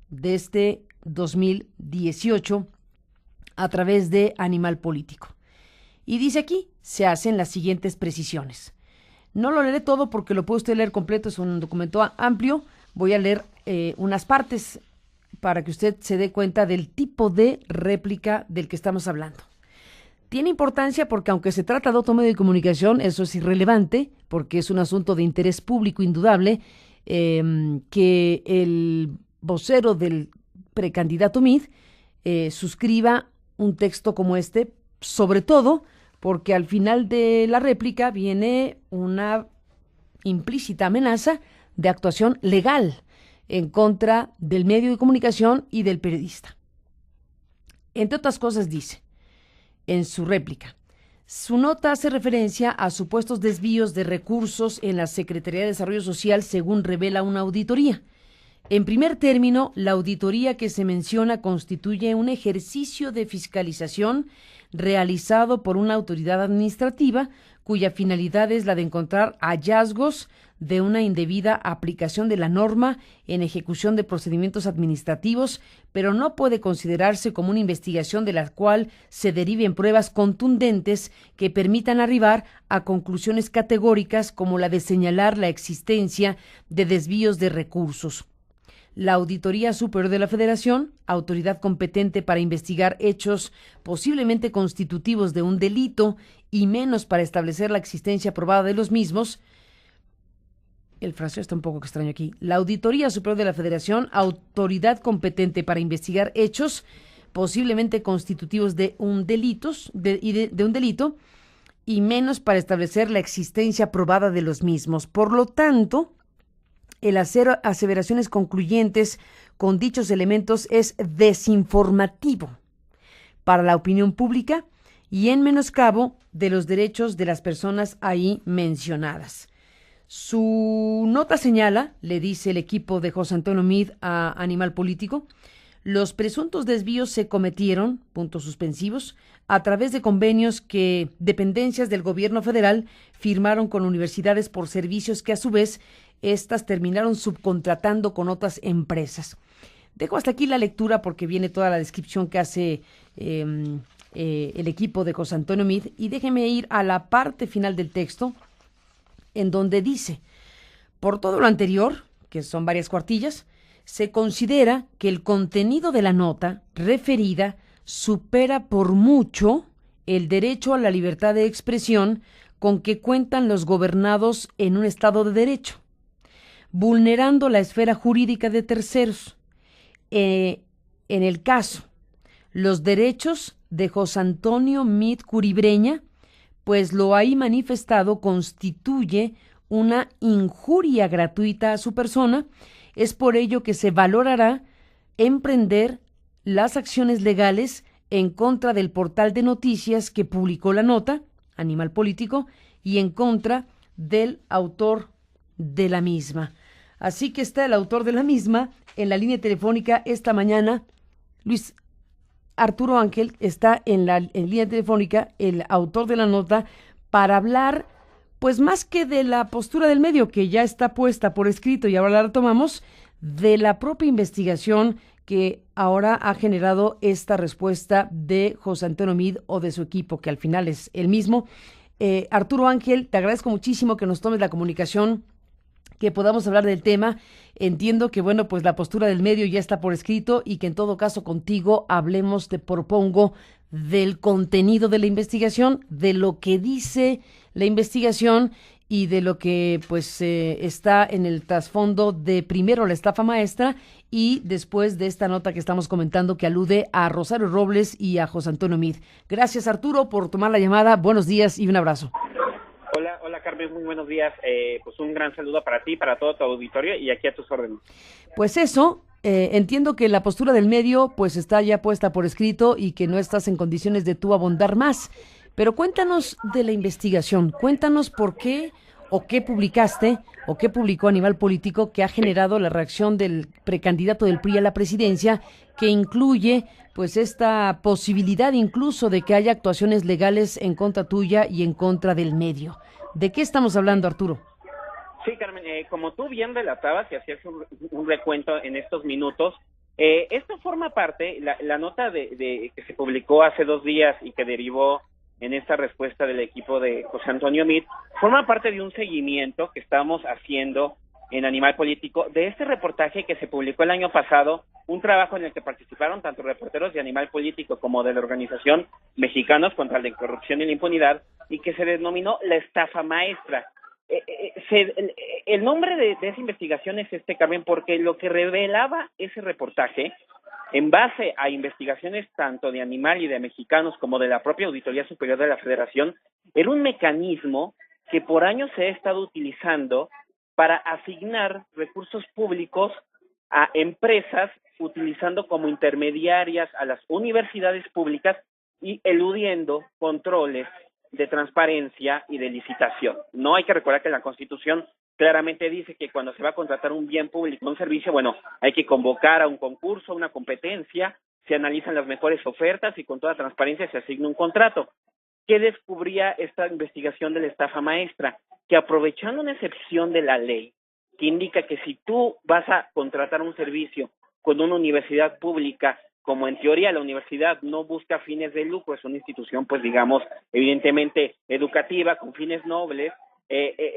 de este 2018 a través de Animal Político. Y dice aquí, se hacen las siguientes precisiones. No lo leeré todo porque lo puede usted leer completo, es un documento amplio. Voy a leer unas partes para que usted se dé cuenta del tipo de réplica del que estamos hablando. Tiene importancia porque aunque se trata de otro medio de comunicación, eso es irrelevante porque es un asunto de interés público indudable, que el vocero del precandidato Meade suscriba un texto como este, sobre todo porque al final de la réplica viene una implícita amenaza de actuación legal en contra del medio de comunicación y del periodista. Entre otras cosas dice, en su réplica, su nota hace referencia a supuestos desvíos de recursos en la Secretaría de Desarrollo Social, según revela una auditoría. En primer término, la auditoría que se menciona constituye un ejercicio de fiscalización realizado por una autoridad administrativa cuya finalidad es la de encontrar hallazgos de una indebida aplicación de la norma en ejecución de procedimientos administrativos, pero no puede considerarse como una investigación de la cual se deriven pruebas contundentes que permitan arribar a conclusiones categóricas como la de señalar la existencia de desvíos de recursos. La Auditoría Superior de la Federación, autoridad competente para investigar hechos posiblemente constitutivos de un delito y menos para establecer la existencia probada de los mismos. El fraseo está un poco extraño aquí. La Auditoría Superior de la Federación, autoridad competente para investigar hechos posiblemente constitutivos de un delito y menos para establecer la existencia probada de los mismos. Por lo tanto, el hacer aseveraciones concluyentes con dichos elementos es desinformativo para la opinión pública y en menoscabo de los derechos de las personas ahí mencionadas. Su nota señala, le dice el equipo de José Antonio Meade a Animal Político, los presuntos desvíos se cometieron, puntos suspensivos, a través de convenios que dependencias del gobierno federal firmaron con universidades por servicios que a su vez estas terminaron subcontratando con otras empresas. Dejo hasta aquí la lectura porque viene toda la descripción que hace el equipo de José Antonio Meade y déjeme ir a la parte final del texto en donde dice, por todo lo anterior, que son varias cuartillas, se considera que el contenido de la nota referida supera por mucho el derecho a la libertad de expresión con que cuentan los gobernados en un Estado de Derecho, vulnerando la esfera jurídica de terceros. En el caso, los derechos de José Antonio Meade Curibreña, pues lo ahí manifestado constituye una injuria gratuita a su persona. Es por ello que se valorará emprender las acciones legales en contra del portal de noticias que publicó la nota, Animal Político, y en contra del autor de la misma. Así que está el autor de la misma en la línea telefónica esta mañana. Luis Arturo Ángel está en línea telefónica, el autor de la nota, para hablar, pues más que de la postura del medio, que ya está puesta por escrito y ahora la retomamos, de la propia investigación que ahora ha generado esta respuesta de José Antonio Meade o de su equipo, que al final es el mismo. Arturo Ángel, te agradezco muchísimo que nos tomes la comunicación, que podamos hablar del tema. Entiendo que, bueno, pues la postura del medio ya está por escrito y que en todo caso contigo hablemos, te propongo, del contenido de la investigación, de lo que dice la investigación y de lo que pues está en el trasfondo de primero la estafa maestra y después de esta nota que estamos comentando que alude a Rosario Robles y a José Antonio Meade. Gracias, Arturo, por tomar la llamada. Buenos días y un abrazo. Hola Carmen, muy buenos días. Pues un gran saludo para ti, para todo tu auditorio y aquí a tus órdenes. Pues eso, entiendo que la postura del medio pues está ya puesta por escrito y que no estás en condiciones de tú abundar más. Pero cuéntanos de la investigación, cuéntanos por qué o qué publicaste o qué publicó Animal Político que ha generado la reacción del precandidato del PRI a la presidencia, que incluye pues esta posibilidad incluso de que haya actuaciones legales en contra tuya y en contra del medio. ¿De qué estamos hablando, Arturo? Sí, Carmen, como tú bien relatabas y hacías un recuento en estos minutos, Esto forma parte, la nota que se publicó hace 2 días y que derivó en esta respuesta del equipo de José Antonio Meade, forma parte de un seguimiento que estamos haciendo en Animal Político de este reportaje que se publicó el año pasado, un trabajo en el que participaron tanto reporteros de Animal Político como de la organización Mexicanos contra la Corrupción y la Impunidad, y que se denominó La Estafa Maestra. El nombre de esa investigación es Carmen, porque lo que revelaba ese reportaje, en base a investigaciones tanto de Animal y de Mexicanos como de la propia Auditoría Superior de la Federación, era un mecanismo que por años se ha estado utilizando para asignar recursos públicos a empresas, utilizando como intermediarias a las universidades públicas y eludiendo controles de transparencia y de licitación. No hay que recordar que la Constitución claramente dice que cuando se va a contratar un bien público, un servicio, bueno, hay que convocar a un concurso, una competencia, se analizan las mejores ofertas y con toda transparencia se asigna un contrato. ¿Qué descubría esta investigación de la estafa maestra? Que aprovechando una excepción de la ley que indica que si tú vas a contratar un servicio con una universidad pública, como en teoría la universidad no busca fines de lucro, es una institución, pues digamos, evidentemente educativa, con fines nobles,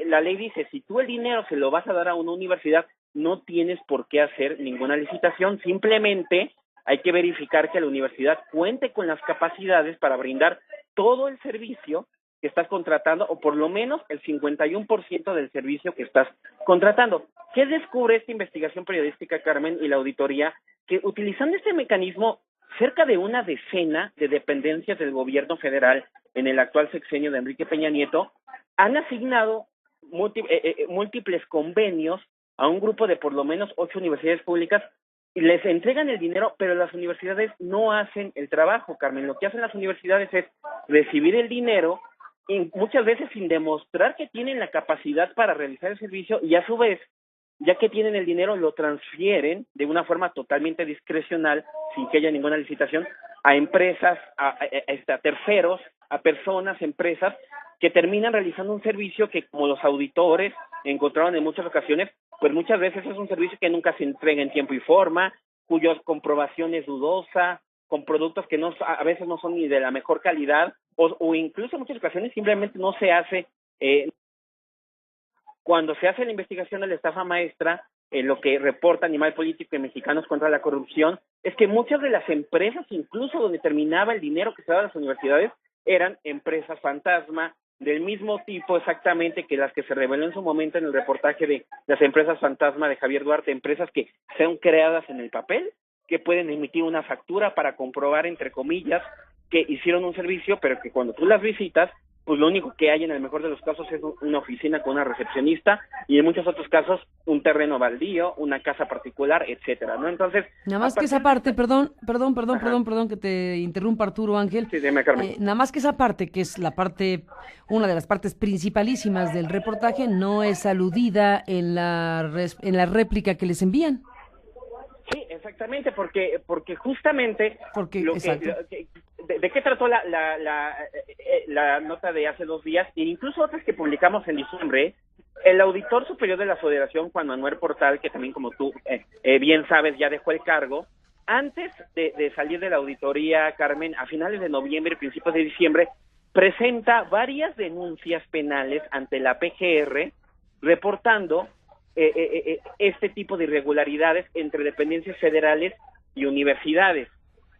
la ley dice, si tú el dinero se lo vas a dar a una universidad, no tienes por qué hacer ninguna licitación, simplemente hay que verificar que la universidad cuente con las capacidades para brindar todo el servicio que estás contratando, o por lo menos el 51% del servicio que estás contratando. ¿Qué descubre esta investigación periodística, Carmen, y la auditoría? Que utilizando este mecanismo, cerca de una decena de dependencias del gobierno federal en el actual sexenio de Enrique Peña Nieto han asignado múltiples convenios a un grupo de por lo menos 8 universidades públicas y les entregan el dinero, pero las universidades no hacen el trabajo, Carmen. Lo que hacen las universidades es recibir el dinero y muchas veces sin demostrar que tienen la capacidad para realizar el servicio, y a su vez, ya que tienen el dinero, lo transfieren de una forma totalmente discrecional, sin que haya ninguna licitación, a empresas, a terceros, a personas, empresas, que terminan realizando un servicio que, como los auditores encontraron en muchas ocasiones, pues muchas veces es un servicio que nunca se entrega en tiempo y forma, cuya comprobación es dudosa, con productos que a veces no son ni de la mejor calidad, o incluso en muchas ocasiones simplemente no se hace. Cuando se hace la investigación de la estafa maestra, lo que reporta Animal Político y Mexicanos contra la Corrupción es que muchas de las empresas, incluso donde terminaba el dinero que se daba a las universidades, eran empresas fantasma, del mismo tipo exactamente que las que se reveló en su momento en el reportaje de las empresas fantasma de Javier Duarte, empresas que sean creadas en el papel, que pueden emitir una factura para comprobar, entre comillas, que hicieron un servicio, pero que cuando tú las visitas, pues lo único que hay en el mejor de los casos es una oficina con una recepcionista, y en muchos otros casos un terreno baldío, una casa particular, etcétera, ¿no? Entonces, nada más que esa parte, perdón que te interrumpa, Arturo Ángel. Sí, dime, Carmen. Nada más que esa parte, que es una de las partes principalísimas del reportaje, no es aludida en la réplica que les envían. Sí, exactamente, porque justamente ¿de qué trató la nota de hace 2 días, e incluso otras que publicamos en diciembre? El auditor superior de la Federación, Juan Manuel Portal, que también, como tú bien sabes, ya dejó el cargo, antes de salir de la auditoría, Carmen, a finales de noviembre, principios de diciembre, presenta varias denuncias penales ante la PGR, reportando este tipo de irregularidades entre dependencias federales y universidades.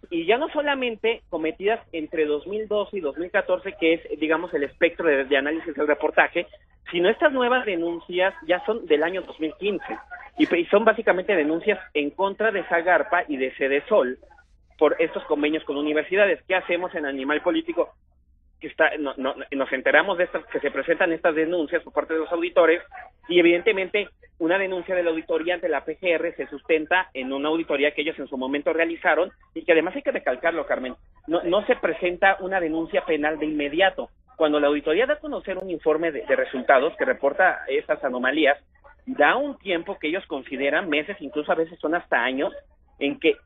Y ya no solamente cometidas entre 2012 y 2014, que es, digamos, el espectro de análisis del reportaje, sino estas nuevas denuncias ya son del año 2015, y son básicamente denuncias en contra de Zagarpa y de Cedesol por estos convenios con universidades. ¿Qué hacemos en Animal Político? Nos enteramos de estas, que se presentan estas denuncias por parte de los auditores, y evidentemente una denuncia de la auditoría ante la PGR se sustenta en una auditoría que ellos en su momento realizaron, y que además hay que recalcarlo, Carmen, no se presenta una denuncia penal de inmediato. Cuando la auditoría da a conocer un informe de resultados que reporta estas anomalías, da un tiempo que ellos consideran, meses, incluso a veces son hasta años, en que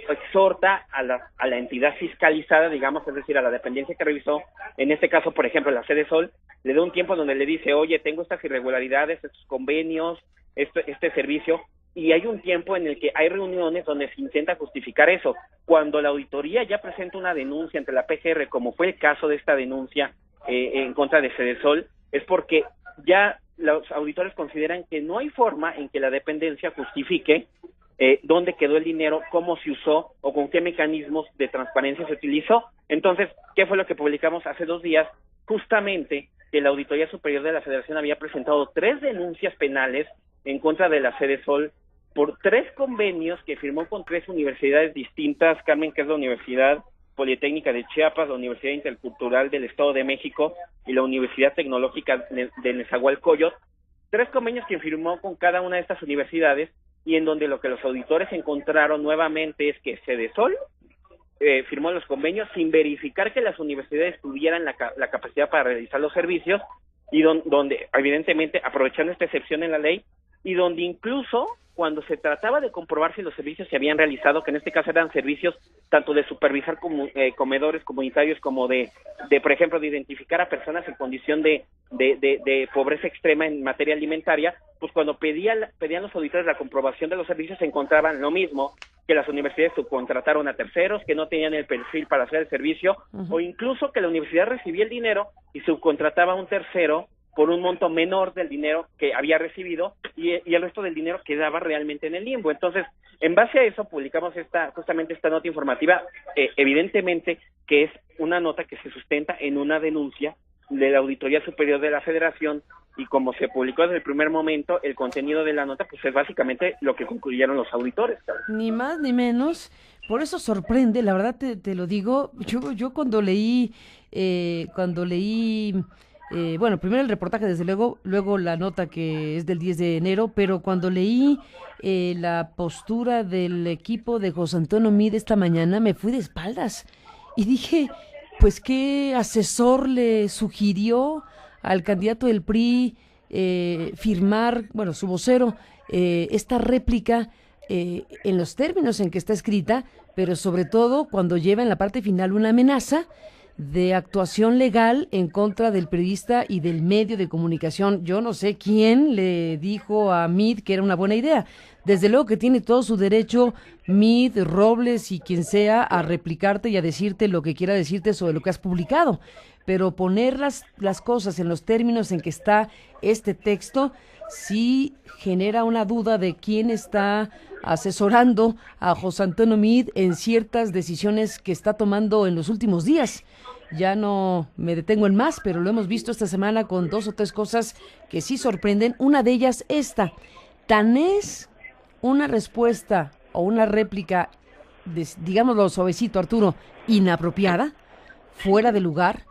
exhorta a la entidad fiscalizada, digamos, es decir, a la dependencia que revisó, en este caso, por ejemplo, la Cedesol, le da un tiempo donde le dice, oye, tengo estas irregularidades, estos convenios, este servicio, y hay un tiempo en el que hay reuniones donde se intenta justificar eso. Cuando la auditoría ya presenta una denuncia ante la PGR, como fue el caso de esta denuncia en contra de Sedesol, es porque ya los auditores consideran que no hay forma en que la dependencia justifique dónde quedó el dinero, cómo se usó o con qué mecanismos de transparencia se utilizó. Entonces, ¿qué fue lo que publicamos hace 2 días? Justamente que la Auditoría Superior de la Federación había presentado 3 denuncias penales en contra de la Sedesol por 3 convenios que firmó con 3 universidades distintas, Carmen, que es la Universidad Politécnica de Chiapas, la Universidad Intercultural del Estado de México y la Universidad Tecnológica de Nezahualcóyotl, 3 convenios que firmó con cada una de estas universidades, y en donde lo que los auditores encontraron nuevamente es que Sedesol firmó los convenios sin verificar que las universidades tuvieran la capacidad para realizar los servicios, y donde evidentemente, aprovechando esta excepción en la ley, y donde incluso cuando se trataba de comprobar si los servicios se habían realizado, que en este caso eran servicios tanto de supervisar comedores comunitarios como de, por ejemplo, de identificar a personas en condición de pobreza extrema en materia alimentaria, pues cuando pedían los auditores la comprobación de los servicios se encontraban lo mismo, que las universidades subcontrataron a terceros, que no tenían el perfil para hacer el servicio, o incluso que la universidad recibía el dinero y subcontrataba a un tercero por un monto menor del dinero que había recibido, y el resto del dinero quedaba realmente en el limbo. Entonces, en base a eso publicamos justamente esta nota informativa, evidentemente que es una nota que se sustenta en una denuncia de la Auditoría Superior de la Federación, y como se publicó desde el primer momento, el contenido de la nota pues es básicamente lo que concluyeron los auditores. Ni más ni menos. Por eso sorprende, la verdad te lo digo, yo cuando leí bueno, primero el reportaje, desde luego la nota que es del 10 de enero, pero cuando leí la postura del equipo de José Antonio Meade esta mañana, me fui de espaldas y dije, pues, ¿qué asesor le sugirió al candidato del PRI firmar, bueno, su vocero, esta réplica en los términos en que está escrita, pero sobre todo cuando lleva en la parte final una amenaza de actuación legal en contra del periodista y del medio de comunicación? Yo no sé quién le dijo a Meade que era una buena idea. Desde luego que tiene todo su derecho Meade, Robles y quien sea a replicarte y a decirte lo que quiera decirte sobre lo que has publicado, pero poner las cosas en los términos en que está este texto sí genera una duda de quién está asesorando a José Antonio Meade en ciertas decisiones que está tomando en los últimos días. Ya no me detengo en más, pero lo hemos visto esta semana con 2 o 3 cosas que sí sorprenden. Una de ellas esta. Tan es una respuesta o una réplica, digámoslo suavecito, Arturo, inapropiada, fuera de lugar,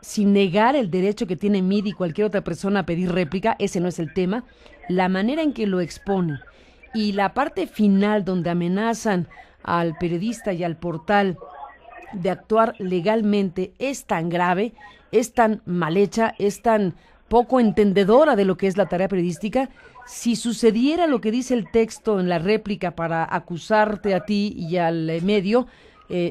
sin negar el derecho que tiene Meade y cualquier otra persona a pedir réplica. Ese no es el tema. La manera en que lo exponen y la parte final donde amenazan al periodista y al portal de actuar legalmente es tan grave, es tan mal hecha, es tan poco entendedora de lo que es la tarea periodística. Si sucediera lo que dice el texto en la réplica para acusarte a ti y al medio,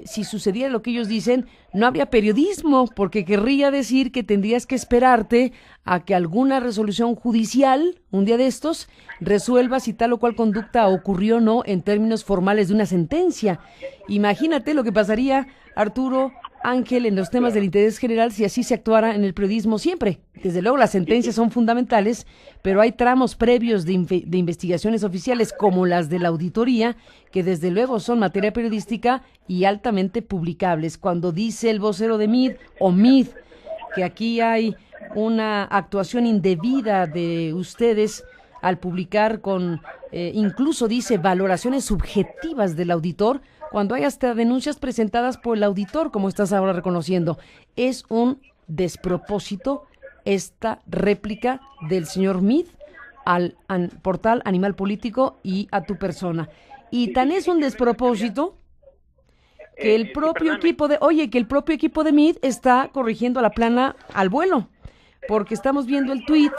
si sucediera lo que ellos dicen, no habría periodismo, porque querría decir que tendrías que esperarte a que alguna resolución judicial, un día de estos, resuelva si tal o cual conducta ocurrió o no en términos formales de una sentencia. Imagínate lo que pasaría, Arturo, Ángel, en los temas del interés general si así se actuara en el periodismo siempre. Desde luego las sentencias son fundamentales, pero hay tramos previos de investigaciones oficiales como las de la auditoría que desde luego son materia periodística y altamente publicables. Cuando dice el vocero de Meade o Meade que aquí hay una actuación indebida de ustedes al publicar con, incluso dice, valoraciones subjetivas del auditor, cuando hay hasta denuncias presentadas por el auditor, como estás ahora reconociendo. Es un despropósito esta réplica del señor Meade al portal Animal Político y a tu persona. Y tan es un despropósito que el propio equipo de Meade está corrigiendo a la plana al vuelo, porque estamos viendo el tuit,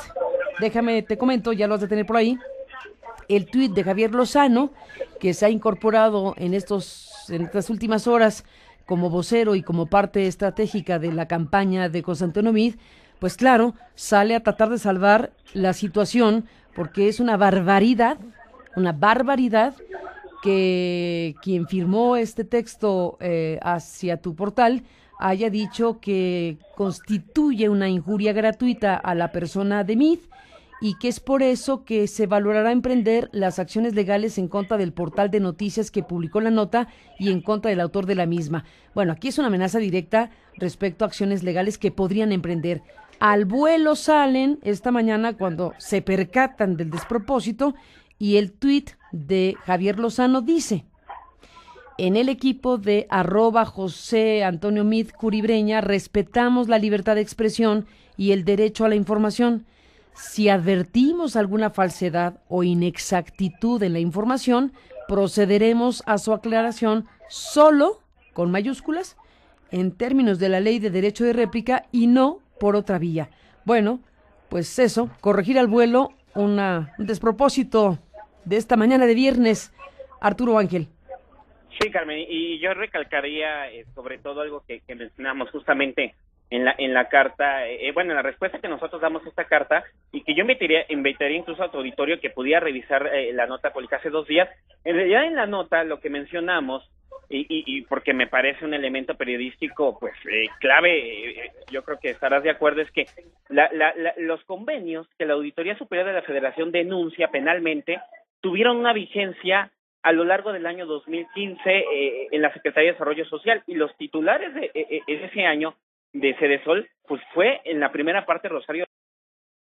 déjame te comento, ya lo has de tener por ahí, el tuit de Javier Lozano, que se ha incorporado en estas últimas horas como vocero y como parte estratégica de la campaña de José Antonio Meade. Pues claro, sale a tratar de salvar la situación, porque es una barbaridad una barbaridad que quien firmó este texto hacia tu portal haya dicho que constituye una injuria gratuita a la persona de Meade y que es por eso que se valorará emprender las acciones legales en contra del portal de noticias que publicó la nota y en contra del autor de la misma. Bueno, aquí es una amenaza directa respecto a acciones legales que podrían emprender. Al vuelo salen esta mañana cuando se percatan del despropósito y el tuit de Javier Lozano dice: en el equipo de @José Antonio Meade Curibreña respetamos la libertad de expresión y el derecho a la información. Si advertimos alguna falsedad o inexactitud en la información, procederemos a su aclaración solo, con mayúsculas, en términos de la ley de derecho de réplica y no por otra vía. Bueno, pues eso, corregir al vuelo un despropósito de esta mañana de viernes. Arturo Ángel. Sí, Carmen, y yo recalcaría sobre todo algo que mencionamos justamente en la carta, bueno, en la respuesta que nosotros damos a esta carta, y que yo invitaría incluso a tu auditorio que pudiera revisar la nota publicada hace 2 días. En realidad, en la nota lo que mencionamos, y porque me parece un elemento periodístico pues clave, yo creo que estarás de acuerdo, es que los convenios que la Auditoría Superior de la Federación denuncia penalmente tuvieron una vigencia a lo largo del año 2015 en la Secretaría de Desarrollo Social, y los titulares de ese año de Cedesol, pues fue en la primera parte Rosario,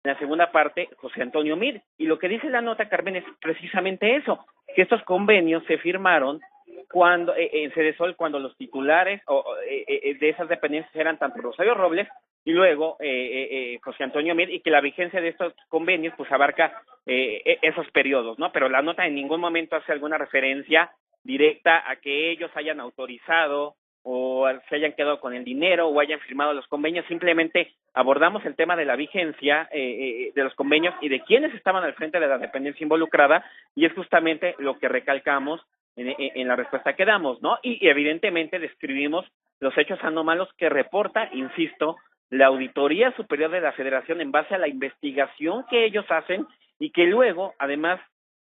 en la segunda parte José Antonio Meade, y lo que dice la nota, Carmen, es precisamente eso, que estos convenios se firmaron cuando en Cedesol, cuando los titulares de esas dependencias eran tanto Rosario Robles y luego José Antonio Meade, y que la vigencia de estos convenios pues abarca esos periodos, ¿no? Pero la nota en ningún momento hace alguna referencia directa a que ellos hayan autorizado o se hayan quedado con el dinero o hayan firmado los convenios. Simplemente abordamos el tema de la vigencia de los convenios y de quiénes estaban al frente de la dependencia involucrada, y es justamente lo que recalcamos en la respuesta que damos, ¿no? Y evidentemente describimos los hechos anómalos que reporta, insisto, la Auditoría Superior de la Federación en base a la investigación que ellos hacen, y que luego, además,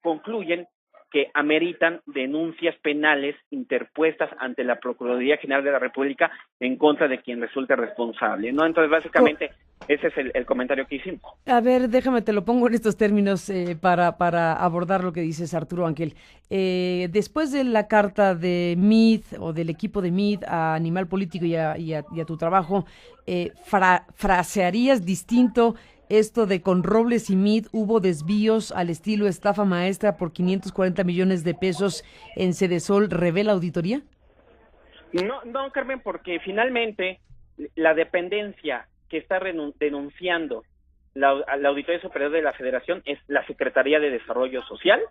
concluyen que ameritan denuncias penales interpuestas ante la Procuraduría General de la República en contra de quien resulte responsable, ¿no? Entonces, básicamente, ese es el comentario que hicimos. A ver, déjame, te lo pongo en estos términos para abordar lo que dices, Arturo Ángel. Después de la carta de Meade o del equipo de Meade a Animal Político y a tu trabajo, ¿frasearías distinto esto de con Robles y Meade hubo desvíos al estilo estafa maestra por 540 millones de pesos en Cedesol, revela auditoría? No, Carmen, porque finalmente la dependencia que está denunciando la Auditoría Superior de la Federación es la Secretaría de Desarrollo Social,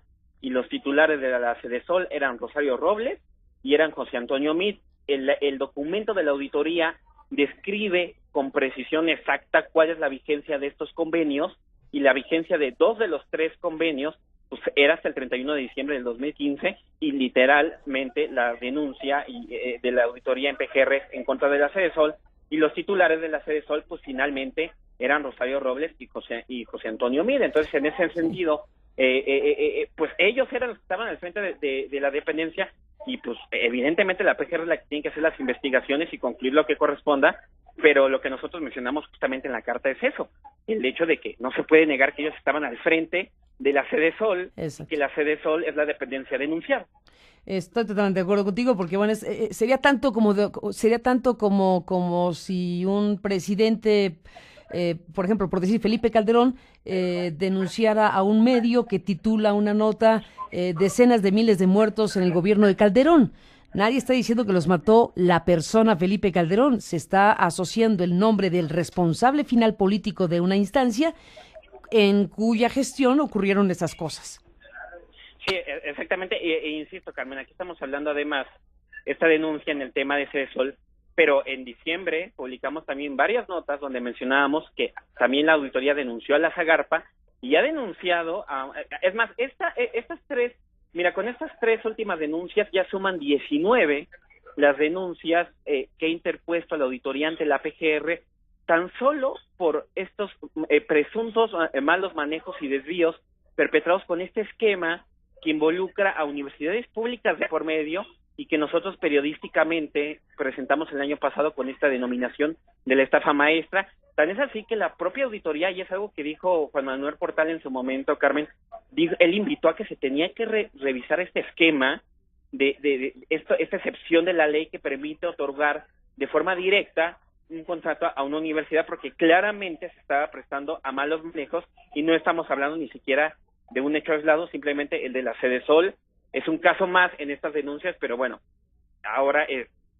y los titulares de la Cedesol eran Rosario Robles y eran José Antonio Meade. El documento de la auditoría describe con precisión exacta cuál es la vigencia de estos convenios, y la vigencia de 2 de los 3 convenios pues era hasta el 31 de diciembre del 2015, y literalmente la denuncia de la auditoría en PGR en contra de la Cedesol, y los titulares de la Cedesol pues finalmente eran Rosario Robles y José Antonio Meade. Entonces, en ese sentido, pues ellos eran los que estaban al frente de la dependencia, y pues evidentemente la PGR es la que tiene que hacer las investigaciones y concluir lo que corresponda, pero lo que nosotros mencionamos justamente en la carta es eso, el hecho de que no se puede negar que ellos estaban al frente de la Cedesol, que la Cedesol es la dependencia denunciada. Estoy totalmente de acuerdo contigo, porque bueno, sería tanto como si un presidente, por ejemplo, por decir Felipe Calderón, denunciara a un medio que titula una nota decenas de miles de muertos en el gobierno de Calderón. Nadie está diciendo que los mató la persona Felipe Calderón, se está asociando el nombre del responsable final político de una instancia en cuya gestión ocurrieron esas cosas. Sí, exactamente, e insisto, Carmen, aquí estamos hablando además esta denuncia en el tema de Cedesol, pero en diciembre publicamos también varias notas donde mencionábamos que también la auditoría denunció a la Zagarpa y ha denunciado, es más, estas 3, mira, con estas 3 últimas denuncias ya suman 19 las denuncias que ha interpuesto la auditoría ante la PGR, tan solo por estos presuntos malos manejos y desvíos perpetrados con este esquema que involucra a universidades públicas de por medio y que nosotros periodísticamente presentamos el año pasado con esta denominación de la estafa maestra. Tan es así que la propia auditoría, y es algo que dijo Juan Manuel Portal en su momento, Carmen, él invitó a que se tenía que revisar este esquema de esta excepción de la ley que permite otorgar de forma directa un contrato a una universidad, porque claramente se estaba prestando a malos manejos y no estamos hablando ni siquiera de un hecho aislado, simplemente el de la Sede Sol es un caso más en estas denuncias, pero bueno, ahora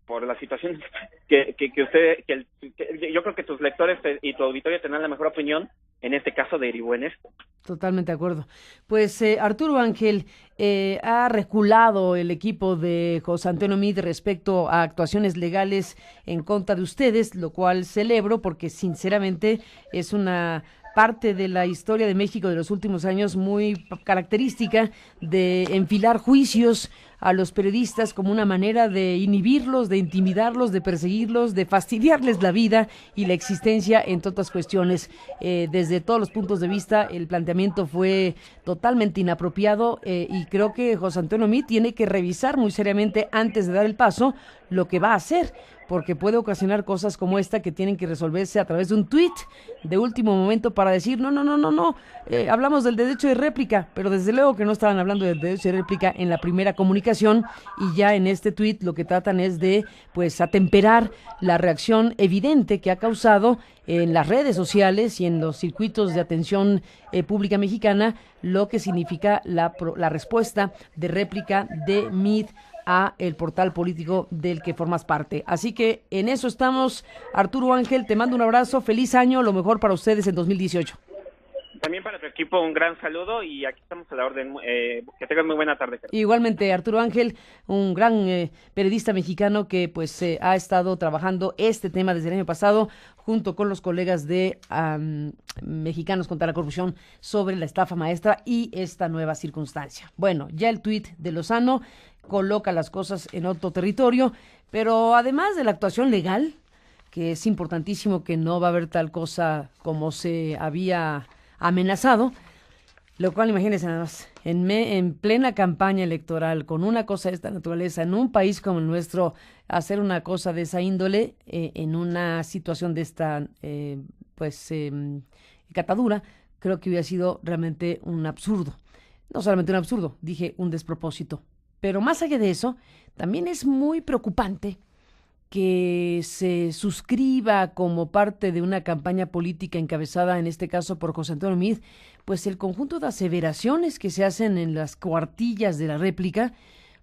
por la situación que yo creo que tus lectores y tu auditorio tendrán la mejor opinión, en este caso derivó en esto. Totalmente de acuerdo. Pues Arturo Ángel, ha reculado el equipo de José Antonio Meade respecto a actuaciones legales en contra de ustedes, lo cual celebro porque sinceramente es una parte de la historia de México de los últimos años muy característica de enfilar juicios a los periodistas como una manera de inhibirlos, de intimidarlos, de perseguirlos, de fastidiarles la vida y la existencia en todas las cuestiones. Desde todos los puntos de vista, el planteamiento fue totalmente inapropiado y creo que José Antonio Meade tiene que revisar muy seriamente antes de dar el paso lo que va a hacer, porque puede ocasionar cosas como esta que tienen que resolverse a través de un tuit de último momento para decir, no, hablamos del derecho de réplica, pero desde luego que no estaban hablando del derecho de réplica en la primera comunicación y ya en este tuit lo que tratan es de, pues, atemperar la reacción evidente que ha causado en las redes sociales y en los circuitos de atención pública mexicana, lo que significa la respuesta de réplica de Meade a el portal político del que formas parte. Así que en eso estamos. Arturo Ángel, te mando un abrazo, feliz año, lo mejor para ustedes en 2018. También para tu equipo un gran saludo y aquí estamos a la orden. Que tengas muy buena tarde. Igualmente, Arturo Ángel, un gran periodista mexicano que pues ha estado trabajando este tema desde el año pasado junto con los colegas de Mexicanos contra la Corrupción sobre la estafa maestra y esta nueva circunstancia. Bueno, ya el tuit de Lozano coloca las cosas en otro territorio, pero además de la actuación legal, que es importantísimo, que no va a haber tal cosa como se había amenazado, lo cual imagínense nada más, en plena campaña electoral, con una cosa de esta naturaleza, en un país como el nuestro, hacer una cosa de esa índole, en una situación de esta, catadura, creo que hubiera sido realmente un absurdo. No solamente un absurdo, dije un despropósito. Pero más allá de eso, también es muy preocupante que se suscriba como parte de una campaña política encabezada, en este caso por José Antonio Meade, pues el conjunto de aseveraciones que se hacen en las cuartillas de la réplica,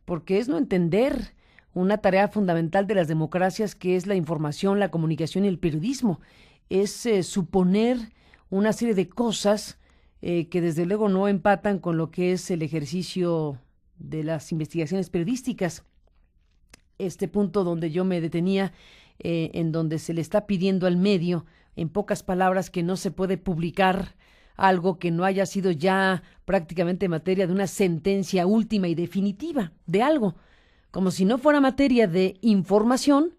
porque es no entender una tarea fundamental de las democracias, que es la información, la comunicación y el periodismo. Es suponer una serie de cosas que desde luego no empatan con lo que es el ejercicio de las investigaciones periodísticas. Este punto donde yo me detenía, en donde se le está pidiendo al medio, en pocas palabras, que no se puede publicar algo que no haya sido ya prácticamente materia de una sentencia última y definitiva de algo, como si no fuera materia de información,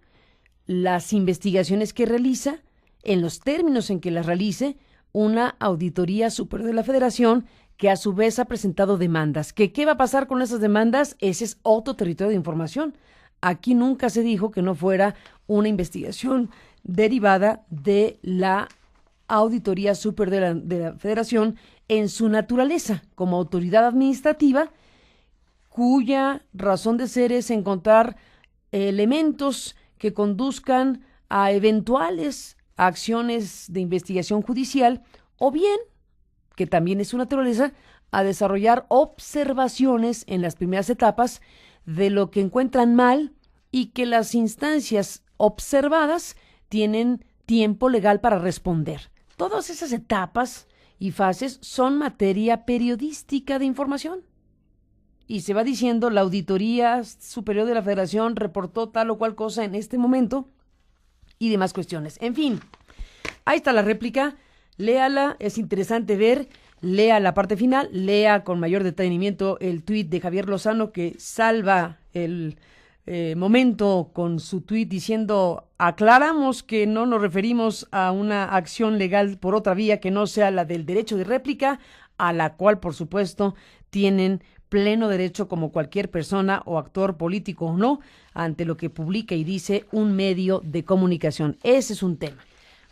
las investigaciones que realiza, en los términos en que las realice, una auditoría superior de la Federación, que a su vez ha presentado demandas. ¿Qué va a pasar con esas demandas? Ese es otro territorio de información. Aquí nunca se dijo que no fuera una investigación derivada de la Auditoría Superior de la Federación en su naturaleza como autoridad administrativa, cuya razón de ser es encontrar elementos que conduzcan a eventuales acciones de investigación judicial, o bien, que también es su naturaleza, a desarrollar observaciones en las primeras etapas de lo que encuentran mal y que las instancias observadas tienen tiempo legal para responder. Todas esas etapas y fases son materia periodística de información. Y se va diciendo, la Auditoría Superior de la Federación reportó tal o cual cosa en este momento y demás cuestiones. En fin, ahí está la réplica. Léala, es interesante ver, lea la parte final, lea con mayor detenimiento el tuit de Javier Lozano, que salva el momento con su tuit diciendo: aclaramos que no nos referimos a una acción legal por otra vía que no sea la del derecho de réplica, a la cual, por supuesto, tienen pleno derecho como cualquier persona o actor político o no, ante lo que publica y dice un medio de comunicación. Ese es un tema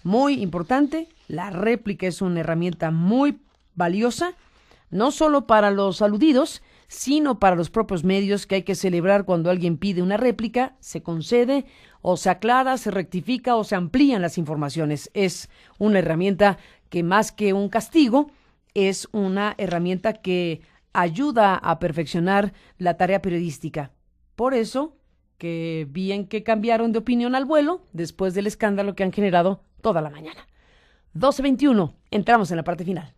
muy importante. La réplica es una herramienta muy valiosa, no solo para los aludidos, sino para los propios medios, que hay que celebrar cuando alguien pide una réplica, se concede o se aclara, se rectifica o se amplían las informaciones. Es una herramienta que, más que un castigo, es una herramienta que ayuda a perfeccionar la tarea periodística. Por eso, que bien que cambiaron de opinión al vuelo después del escándalo que han generado toda la mañana. 12:21, entramos en la parte final.